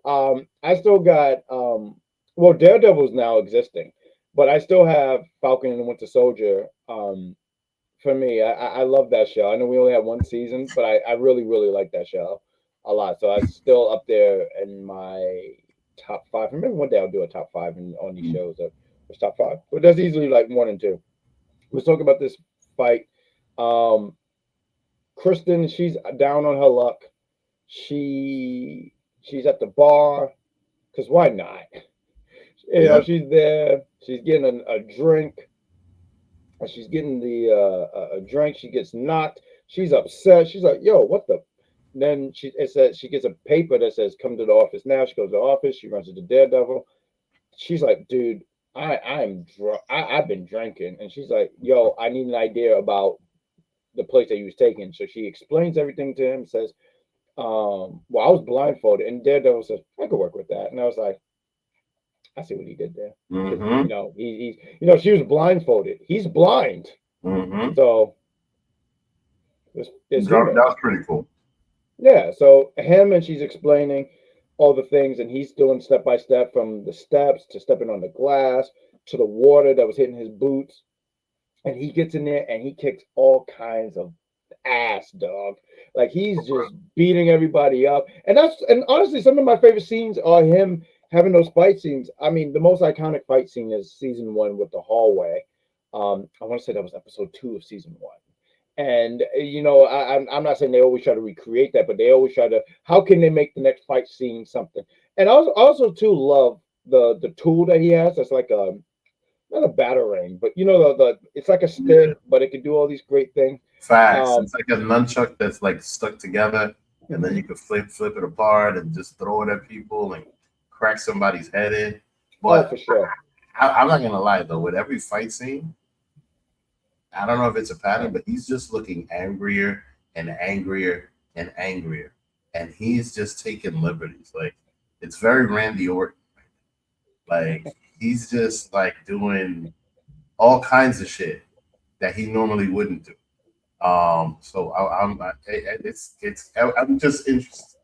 I still got well, Daredevil's now existing, but I still have Falcon and the Winter Soldier. For me, I love that show. I know we only had one season, but I really really like that show. a lot. So it's still up there in my top five. Maybe one day I'll do a top five on these shows. It's top five, but that's easily like one and two. Let's talk about this fight. Um, Kristen, she's down on her luck. She's at the bar because why not? Yeah. She's there. She's getting a drink. She's getting a drink. She gets knocked. She's upset. She's like, "Yo, what the?" Then it says she gets a paper that says, "Come to the office now." She goes to the office. She runs into Daredevil. She's like, "Dude, I'm drunk. I've been drinking." And she's like, "Yo, I need an idea about the place that he was taking." So she explains everything to him. Says, "Well, I was blindfolded," and Daredevil says, "I could work with that." And I was like, "I see what he did there." Because Mm-hmm. she was blindfolded. He's blind, Mm-hmm. so it's That human. was pretty cool. Yeah. So him and she's explaining all the things, and he's doing step by step from the steps to stepping on the glass to the water that was hitting his boots, and he gets in there and he kicks all kinds of ass, dog. Like he's just beating everybody up, and honestly, some of my favorite scenes are him having those fight scenes. I mean, the most iconic fight scene is season one with the hallway. I want to say that was episode two of season one. And I'm not saying they always try to recreate that, but they always try to. How can they make the next fight scene something? And also too love the tool that he has. That's like a not a batarang, but the it's like a Yeah. stick, but it can do all these great things. Facts. Um, It's like a nunchuck that's like stuck together, and then you mhm. can flip it apart and just throw it at people and crack somebody's head in. Oh, But for sure. I'm not gonna lie though, with every fight scene, I don't know if it's a pattern, but he's just looking angrier and angrier and angrier, and he's just taking liberties. Like it's very Randy Orton. Like he's just like doing all kinds of shit that he normally wouldn't do. So I'm just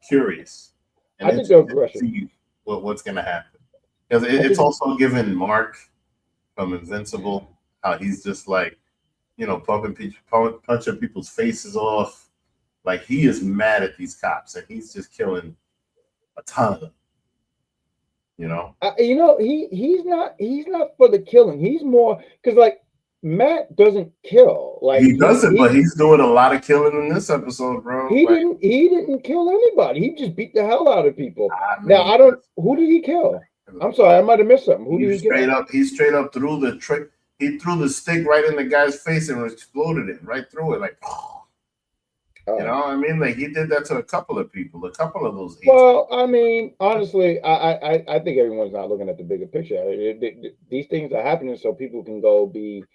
curious and I think the interested to aggression. see what's gonna happen because I it's think also given Mark from Invincible how he's just like punching people's faces off. Like he is mad at these cops and he's just killing a ton of them. You know, he's not for the killing. He's more because like Matt doesn't kill. Like he doesn't, but he's doing a lot of killing in this episode, bro. Like he didn't kill anybody. He just beat the hell out of people. I Now mean, I don't. Who did he kill? I'm sorry, I might have missed something. Who did he kill? He straight up threw the trick. He threw the stick right in the guy's face and exploded it right through it, like you know Oh. what I mean? Like he did that to a couple of people, a couple of those agents. Well, I mean, honestly, I think everyone's not looking at the bigger picture. These things are happening so people can go be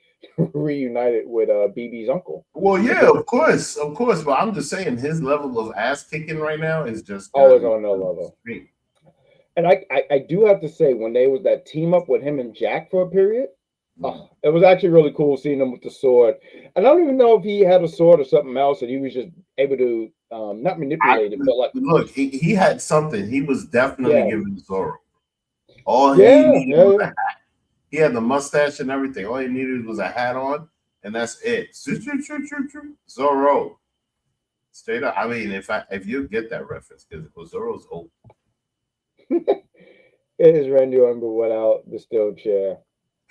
reunited with BB's uncle. Well, yeah, Because of course. But I'm just saying his level of ass kicking right now is just always gotten on no to the level. extreme. And I do have to say, when they was that team up with him and Jack for a period, Mm. it was actually really cool seeing him with the sword. And I don't even know if he had a sword or something else, and he was just able to not manipulate it, but like, Look, he had something. He was definitely yeah, giving Zorro. All he yeah, needed yeah, was a yeah. hat. He had the mustache and everything. All he needed was a hat on, and that's it. Zorro. Straight up. I mean, if you get that reference, because Zorro's old. It is Randy Orton, but without the steel chair.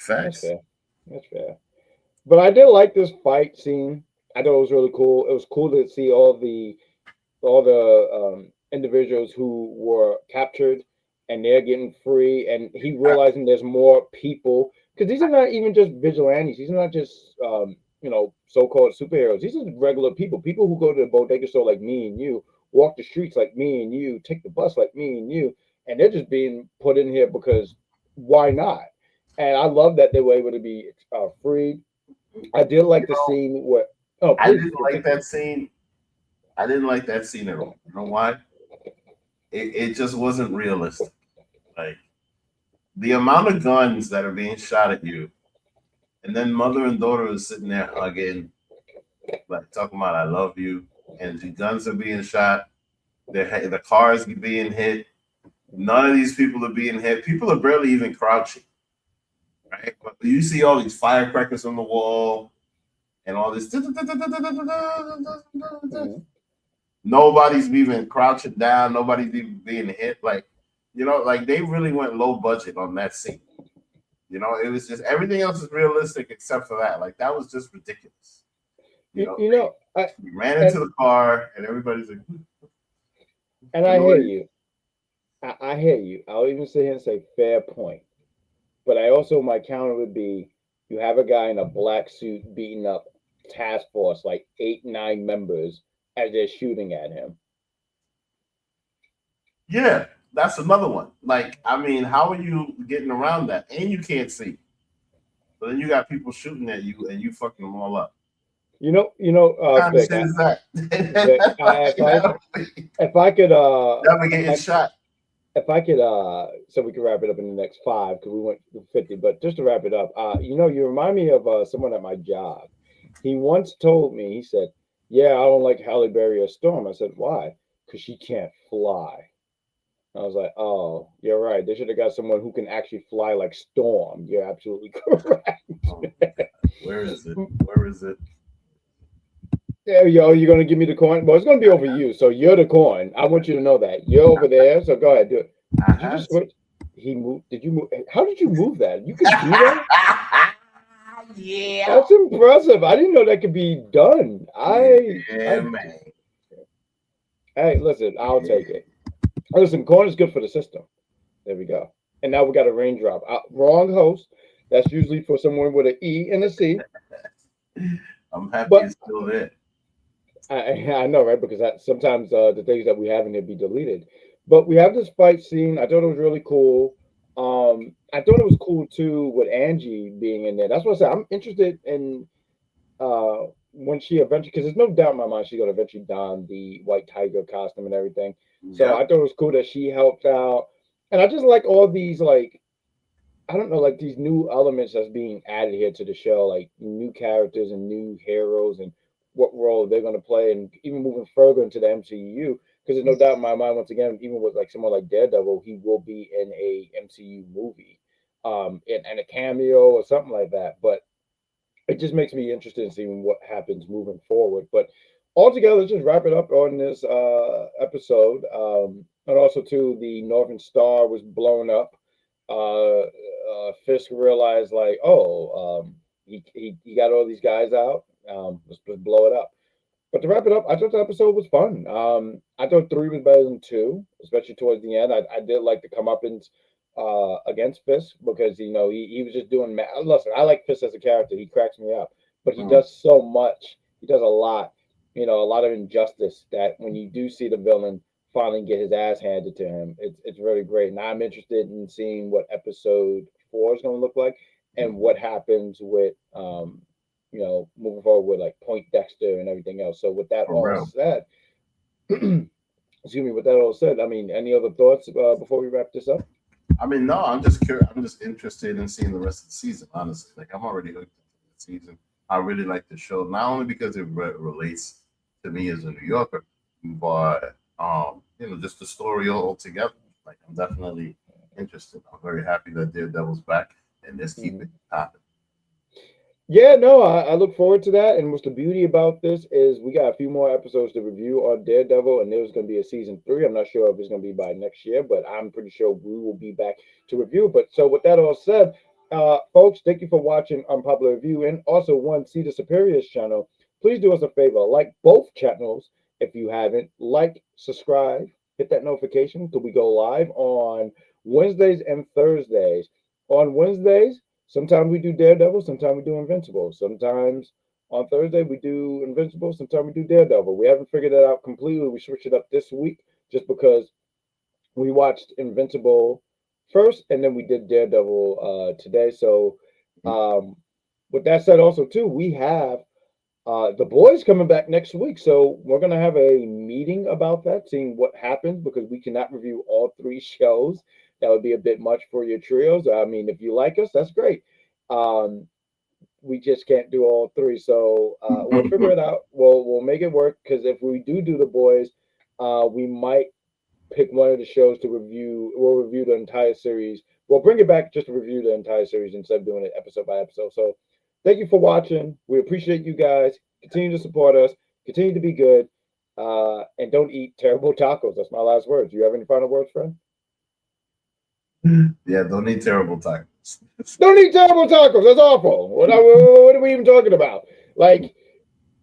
That's Facts. fair. That's fair. But I did like this fight scene. I thought it was really cool. It was cool to see all the individuals who were captured and they're getting free, and he realizing there's more people because these are not even just vigilantes. These are not just so-called superheroes. These are regular people who go to the bodega store like me and you, walk the streets like me and you, take the bus like me and you, and they're just being put in here because why not? And I love that they were able to be freed. I did You like the know, scene where. Oh, I please didn't like continue. that scene. I didn't like that scene at all. You know why? It just wasn't realistic. Like the amount of guns that are being shot at you, and then mother and daughter is sitting there hugging, like talking about "I love you," and the guns are being shot. The cars are being hit. None of these people are being hit. People are barely even crouching, right? But you see all these firecrackers on the wall and all this. Mhm. Nobody's even crouching down. Nobody's even being hit. Like, like they really went low budget on that scene. It was just everything else is realistic except for that. Like that was just ridiculous. They ran into and the car and everybody's like, and I hear you. I hear you. I'll even sit here and say fair point. But I also my counter would be you have a guy in a black suit beating up task force like 8, 9 members as they're shooting at him. yeah, that's another one. Like, I mean, how are you getting around that? And you can't see. But then you got people shooting at you and you fucking them all up. What kind of Vic, shit is that? Vic, if I could, Never getting shot. so we can wrap it up in the next 5 because we went to 50. But just to wrap it up, you remind me of someone at my job. He once told me, he said, "Yeah, I don't like Halle Berry or Storm." I said, "Why?" Because she can't fly. I was like, "Oh, you're right. They should have got someone who can actually fly like Storm." You're absolutely correct. Oh, where is it? Where is it? Yeah, yo, you're gonna give me the coin. Well, it's gonna be over you. So you're the coin. I want you to know that you're over there. So go ahead, do it. I Did you had just switch? He moved. Did you move? How did you move that? You could do that? yeah. That's impressive. I didn't know that could be done. Yeah, man. Hey, listen, I'll Yeah. take it. Listen, corn is good for the system. There we go. And now we got a raindrop. Wrong host. That's usually for someone with an E and a C. I'm happy But it's still there. I know, right? Because sometimes the things that we have in there be deleted. But we have this fight scene. I thought it was really cool. I thought it was cool too with Angie being in there. That's what I said. I'm interested in when she eventually, because there's no doubt in my mind she's gonna eventually don the white tiger costume and everything. So I Yep. thought it was cool that she helped out, and I just like all these like I don't know like these new elements that's being added here to the show, like new characters and new heroes and what role they're gonna play, and even moving further into the MCU. Because there's no doubt in my mind, once again, even with like someone like Daredevil, he will be in a MCU movie, and a cameo or something like that. But it just makes me interested in seeing what happens moving forward. But altogether, let's just wrap it up on this episode. And also, too, the Northern Star was blown up. Fisk realized, like, oh, he got all these guys out. Let's blow it up. But to wrap it up, I thought the episode was fun. I thought 3 was better than 2, especially towards the end. I did like the comeuppance against Fisk because he was just doing. Listen, I like Fisk as a character. He cracks me up, but he Mm, does so much. He does a lot. A lot of injustice. That when you do see the villain finally get his ass handed to him, it's really great. And I'm interested in seeing what episode 4 is going to look like and mm. what happens with moving forward with like Point Dexter and everything else. So with that For all real. said, excuse me. With that all said, I mean, any other thoughts before we wrap this up? I mean, no, I'm just curious. I'm just interested in seeing the rest of the season. Honestly, like I'm already hooked into the season. I really like the show, not only because it relates to me as a New Yorker, but just the story altogether. Like I'm definitely interested. I'm very happy that Daredevil's back, and let's keep Mhm. it popping. Yeah, no, I look forward to that. And what's the beauty about this is we got a few more episodes to review on Daredevil, and there's going to be a season 3. I'm not sure if it's going to be by next year, but I'm pretty sure we will be back to review. But so with that all said, folks, thank you for watching Unpopular Review, and also one See the Superiors channel. Please do us a favor, like both channels if you haven't. Like, subscribe, hit that notification because we go live on Wednesdays and Thursdays. On Wednesdays, sometimes we do Daredevil, sometimes we do Invincible. Sometimes on Thursday we do Invincible, sometimes we do Daredevil. We haven't figured that out completely. We switched it up this week just because we watched Invincible first and then we did Daredevil today. So um, with that said, also too, we have the boys coming back next week. So we're gonna have a meeting about that, seeing what happens because we cannot review all 3 shows. That would be a bit much for your trios. I mean, if you like us, that's great. Um, we just can't do all 3. So we'll figure it out. We'll make it work because if we do the boys, we might pick one of the shows to review. We'll review the entire series. We'll bring it back just to review the entire series instead of doing it episode by episode. So thank you for watching. We appreciate you guys. Continue to support us. Continue to be good. And don't eat terrible tacos. That's my last words. Do you have any final words, friend? Yeah, don't eat terrible tacos. Don't eat terrible tacos. That's awful. What are we even talking about? Like,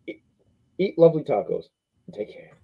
eat lovely tacos. Take care.